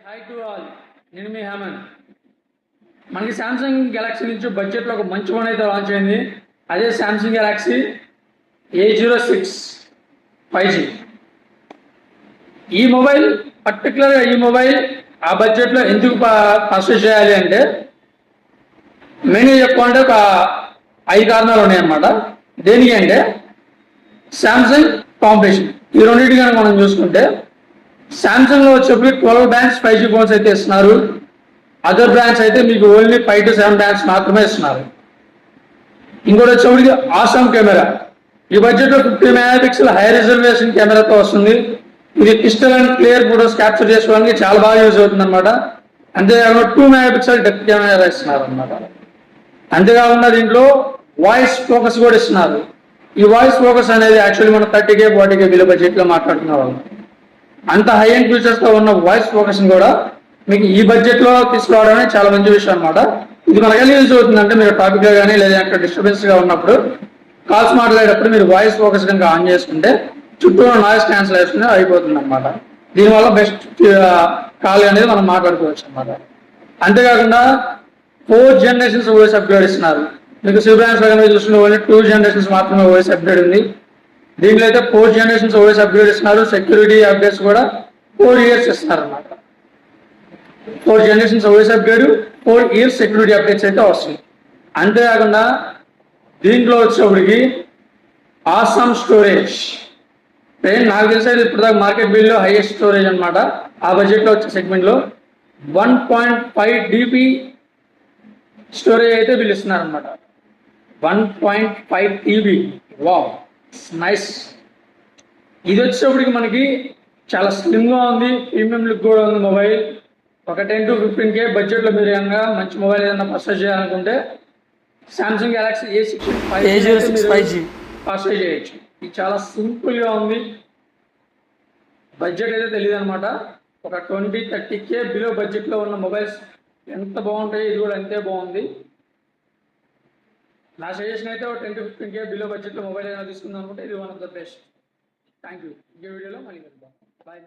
Hi to all. నేను మీ హేమంత్. మనకి Samsung Galaxy నుంచి బడ్జెట్లో ఒక మంచి ఫోన్ అయితే లాంచ్ అయింది. అదే శాంసంగ్ గెలాక్సీ A06 5G. ఈ మొబైల్ పర్టికులర్గా ఈ మొబైల్ ఆ బడ్జెట్లో ఎందుకు పర్చేస్ చేయాలి అంటే మెయిన్గా చెప్పుకుంటే ఒక 5 కారణాలు ఉన్నాయన్నమాట. దేనికి అంటే శాంసంగ్ కాంపిటీషన్. ఈ రెండింటి కనుక మనం చూసుకుంటే శాంసంగ్లో వచ్చేప్పుడు 12 బ్రాండ్స్ 5G ఫోన్స్ అయితే ఇస్తున్నారు. అదర్ బ్రాండ్స్ అయితే మీకు ఓన్లీ 5 to 7 బ్రాండ్స్ మాత్రమే ఇస్తున్నారు. ఇంకోటి వచ్చేప్పటికి ఆసమ్ కెమెరా. ఈ బడ్జెట్లో 50 మెగాపిక్సెల్ హై రిజల్యూషన్ కెమెరాతో వస్తుంది. ఇది crystal and clear photos capture చేసుకోవడానికి చాలా బాగా యూజ్ అవుతుంది అనమాట. అంతేకాకుండా 2 మెగాపిక్సెల్ డెప్త్ కెమెరా ఇస్తున్నారు అనమాట. అంతేకాకుండా దీంట్లో వాయిస్ ఫోకస్ కూడా ఇస్తున్నారు. ఈ వాయిస్ ఫోకస్ అనేది యాక్చువల్లీ మనం 30K 40K బిలో బడ్జెట్లో మాట్లాడుతున్నాం. అంత హై అండ్ ఫీచర్స్తో ఉన్న వాయిస్ ఫోకస్ని కూడా మీకు ఈ బడ్జెట్లో తీసుకురావడం అనేది చాలా మంచి విషయం అనమాట. ఇది మనకి ఎలా యూజ్ అవుతుందంటే మీరు ట్రాఫిక్లో కానీ లేదా అక్కడ డిస్టర్బెన్స్గా ఉన్నప్పుడు కాల్స్ మాట్లాడేటప్పుడు మీరు వాయిస్ ఫోకస్ కనుక ఆన్ చేసుకుంటే చుట్టూ నాయిస్ క్యాన్సిలేషన్ అయిపోతుంది అనమాట. దీనివల్ల బెస్ట్ కాల్ అనేది మనం మాట్లాడుకోవచ్చు అనమాట. అంతేకాకుండా 4 generations వాయిస్ అప్గ్రేడ్ ఇస్తున్నారు. మీకు సిబ్రాన్స్ కనుక చూస్తున్న ఓన్లీ 2 generations మాత్రమే వాయిస్ అప్గ్రేడ్ ఉంది. దీంట్లో అయితే 4 generations ఓఎస్ అప్గ్రేడ్ ఇస్తున్నారు. సెక్యూరిటీ అప్డేట్స్ కూడా 4 years ఇస్తున్నారు అన్నమాట. 4 generations OS upgrade, 4 years security updates అయితే వస్తుంది. అంతేకాకుండా దీంట్లో వచ్చేప్పటికి ఆసమ్ స్టోరేజ్. నాకు తెలిసే ఇప్పుడు దాకా మార్కెట్ బిల్లో హైయెస్ట్ స్టోరేజ్ అనమాట. ఆ బడ్జెట్లో వచ్చే సెగ్మెంట్లో 1.5 DB స్టోరేజ్ అయితే బిల్ ఇస్తున్నారు అనమాట. 1.5 TB. Wow, nice. ఇది వచ్చేప్పటికి మనకి చాలా స్లిమ్గా ఉంది, ప్రీమియం లుక్ కూడా ఉంది మొబైల్. ఒక 10 to 15K బడ్జెట్లో మీరు ఏమన్నా మంచి మొబైల్ ఏదైనా పర్చేజ్ చేయాలనుకుంటే Samsung Galaxy A06 5G purchase చేయొచ్చు. ఇది చాలా సింపుల్గా ఉంది. బడ్జెట్ అయితే తెలియదు అనమాట. ఒక 20-30K బిలో బడ్జెట్లో ఉన్న మొబైల్స్ ఎంత బాగుంటాయో ఇది కూడా అంతే బాగుంది. నా సజెషన్ అయితే 10 to 15K బిలో బడ్జెట్లో మొబైల్ ఏదైనా తీసుకుందాం అనుకుంటే ఇది one of the best. Thank you. ఇంకే వీడియోలో మళ్ళీ కలుద్దాం. బాయ్.